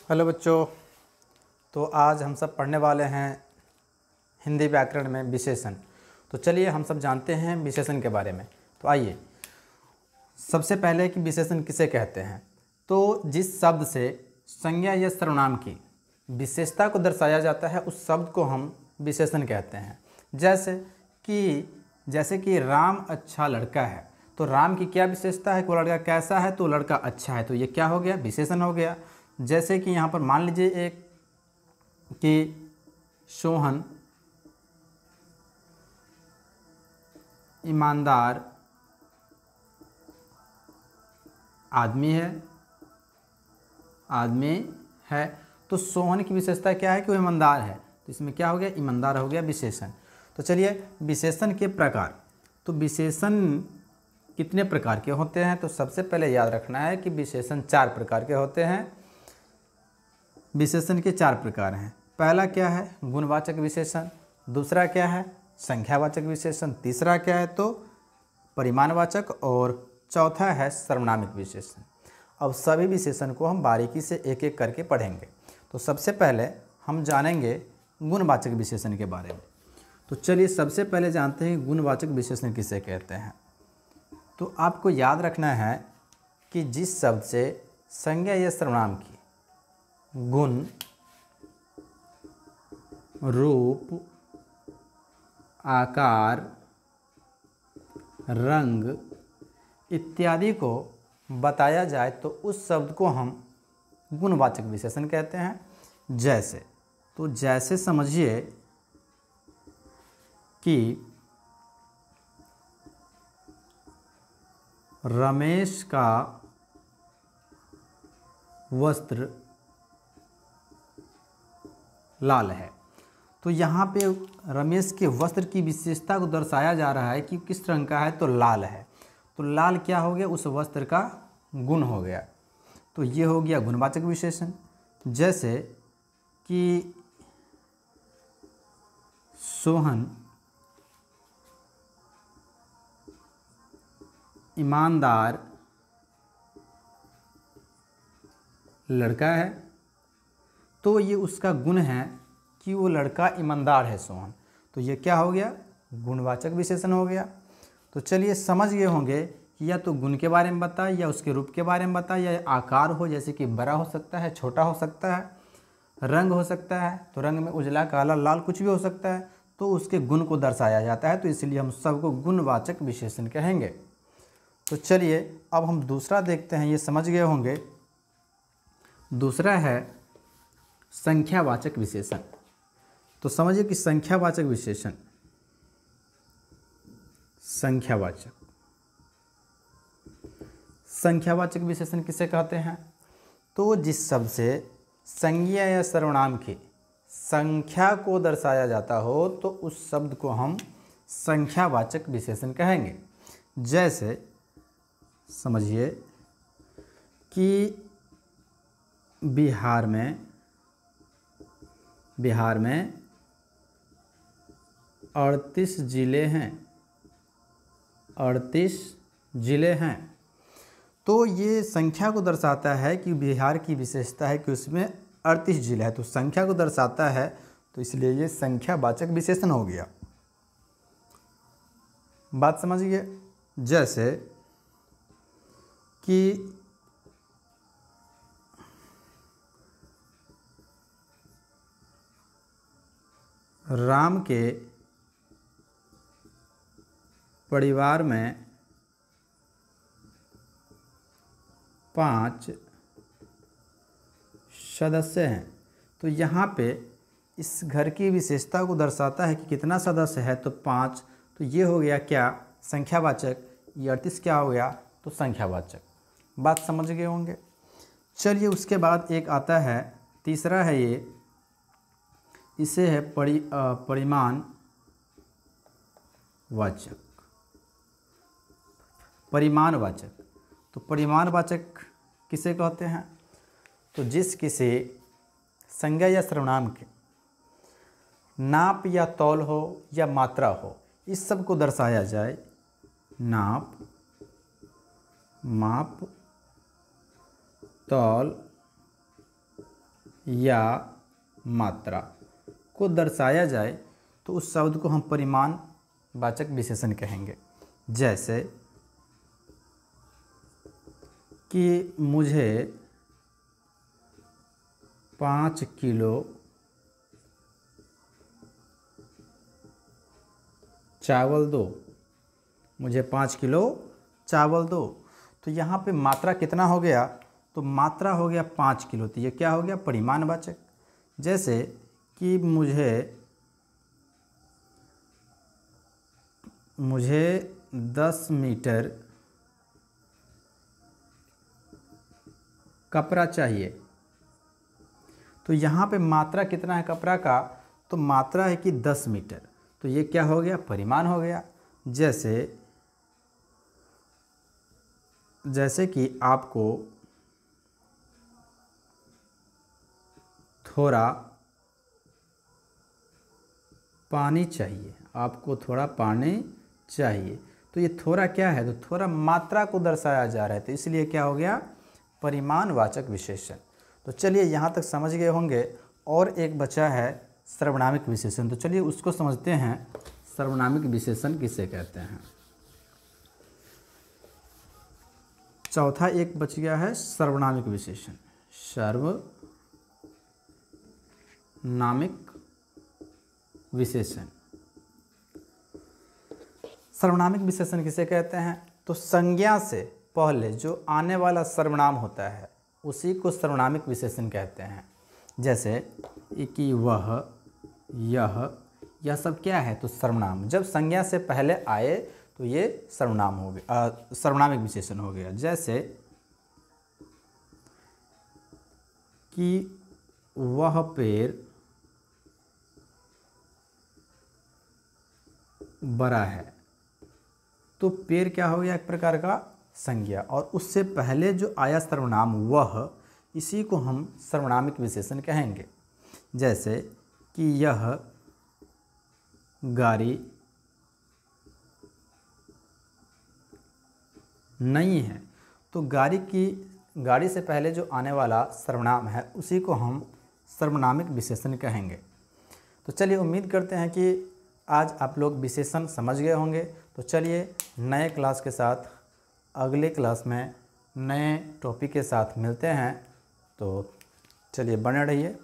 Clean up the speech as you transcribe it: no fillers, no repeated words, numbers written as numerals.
Hello बच्चों। तो आज हम सब पढ़ने वाले हैं हिंदी व्याकरण में विशेषण। तो चलिए हम सब जानते हैं विशेषण के बारे में। तो आइए, सबसे पहले कि विशेषण किसे कहते हैं। तो जिस शब्द से संज्ञा या सर्वनाम की विशेषता को दर्शाया जाता है उस शब्द को हम विशेषण कहते हैं। जैसे कि राम अच्छा लड़का है, तो राम की क्या विशेषता है कि वो लड़का कैसा है, तो लड़का अच्छा है, तो ये क्या हो गया, विशेषण हो गया। जैसे कि यहाँ पर मान लीजिए एक कि सोहन ईमानदार आदमी है, तो सोहन की विशेषता क्या है कि वो ईमानदार है, तो इसमें क्या हो गया, ईमानदार हो गया विशेषण। तो चलिए विशेषण के प्रकार। तो विशेषण कितने प्रकार के होते हैं, तो सबसे पहले याद रखना है कि विशेषण 4 प्रकार के होते हैं। विशेषण के 4 प्रकार हैं। पहला क्या है, गुणवाचक विशेषण। दूसरा क्या है, संख्यावाचक विशेषण। तीसरा क्या है, तो परिमाणवाचक। और चौथा है सर्वनामिक विशेषण। अब सभी विशेषण को हम बारीकी से एक एक करके पढ़ेंगे। तो सबसे पहले हम जानेंगे गुणवाचक विशेषण के बारे में। तो चलिए सबसे पहले जानते हैं गुणवाचक विशेषण किसे कहते हैं। तो आपको याद रखना है कि जिस शब्द से संज्ञा या सर्वनाम की गुण, रूप, आकार, रंग इत्यादि को बताया जाए तो उस शब्द को हम गुणवाचक विशेषण कहते हैं। जैसे समझिए कि रमेश का वस्त्र लाल है, तो यहाँ पे रमेश के वस्त्र की विशेषता को दर्शाया जा रहा है कि किस रंग का है, तो लाल है। तो लाल क्या हो गया, उस वस्त्र का गुण हो गया। तो ये हो गया गुणवाचक विशेषण। जैसे कि सोहन ईमानदार लड़का है, तो ये उसका गुण है कि वो लड़का ईमानदार है सोहन। तो ये क्या हो गया, गुणवाचक विशेषण हो गया। तो चलिए समझ गए होंगे कि या तो गुण के बारे में बताए, या उसके रूप के बारे में बताए, या आकार हो जैसे कि बड़ा हो सकता है, छोटा हो सकता है, रंग हो सकता है, तो रंग में उजला, काला, लाल कुछ भी हो सकता है, तो उसके गुण को दर्शाया जाता है। तो इसलिए हम सबको गुणवाचक विशेषण कहेंगे। तो चलिए अब हम दूसरा देखते हैं, ये समझ गए होंगे। दूसरा है संख्यावाचक विशेषण। तो समझिए कि संख्यावाचक विशेषण, संख्यावाचक विशेषण किसे कहते हैं। तो जिस शब्द से संज्ञा या सर्वनाम की संख्या को दर्शाया जाता हो तो उस शब्द को हम संख्यावाचक विशेषण कहेंगे। जैसे समझिए कि बिहार में 38 जिले हैं, तो ये संख्या को दर्शाता है कि बिहार की विशेषता है कि उसमें 38 जिले हैं, तो संख्या को दर्शाता है, तो इसलिए ये संख्यावाचक विशेषण हो गया। बात समझिए। जैसे कि राम के परिवार में 5 सदस्य हैं, तो यहाँ पे इस घर की विशेषता को दर्शाता है कि कितना सदस्य है, तो 5। तो ये हो गया क्या, संख्यावाचक। ये 38 क्या हो गया, तो संख्यावाचक। बात समझ गए होंगे। चलिए उसके बाद एक आता है, तीसरा है ये, इसे है परिमाणवाचक। तो परिमाणवाचक किसे कहते हैं, तो जिस किसी संज्ञा या सर्वनाम के नाप या तौल हो या मात्रा हो, इस सब को दर्शाया जाए। नाप, माप, तौल, या मात्रा को दर्शाया जाए तो उस शब्द को हम परिमाणवाचक विशेषण कहेंगे। जैसे कि मुझे 5 किलो चावल दो, मुझे 5 किलो चावल दो। तो यहाँ पे मात्रा कितना हो गया, तो मात्रा हो गया 5 किलो, तो ये क्या हो गया, परिमाणवाचक। जैसे कि मुझे 10 मीटर कपड़ा चाहिए, तो यहाँ पे मात्रा कितना है कपड़ा का, तो मात्रा है कि 10 मीटर, तो ये क्या हो गया, परिमाण हो गया। जैसे कि आपको थोड़ा पानी चाहिए, आपको थोड़ा पानी चाहिए, तो ये थोड़ा क्या है, तो थोड़ा मात्रा को दर्शाया जा रहा है, तो इसलिए क्या हो गया, परिमाणवाचक विशेषण। तो चलिए यहाँ तक समझ गए होंगे। और एक बचा है सर्वनामिक विशेषण, तो चलिए उसको समझते हैं। सर्वनामिक विशेषण किसे कहते हैं। चौथा एक बच गया है सर्वनामिक विशेषण। सर्वनामिक विशेषण, सर्वनामिक विशेषण किसे कहते हैं, तो संज्ञा से पहले जो आने वाला सर्वनाम होता है उसी को सर्वनामिक विशेषण कहते हैं। जैसे कि वह, यह सब क्या है, तो सर्वनाम। जब संज्ञा से पहले आए तो ये सर्वनाम हो गया, सर्वनामिक विशेषण हो गया। जैसे कि वह पेड़ बड़ा है, तो पेड़ क्या हो गया, एक प्रकार का संज्ञा, और उससे पहले जो आया सर्वनाम वह, इसी को हम सर्वनामिक विशेषण कहेंगे। जैसे कि यह गाड़ी नहीं है, तो गाड़ी से पहले जो आने वाला सर्वनाम है उसी को हम सर्वनामिक विशेषण कहेंगे। तो चलिए उम्मीद करते हैं कि आज आप लोग विशेषण समझ गए होंगे। तो चलिए नए क्लास के साथ अगले क्लास में नए टॉपिक के साथ मिलते हैं। तो चलिए बने रहिए।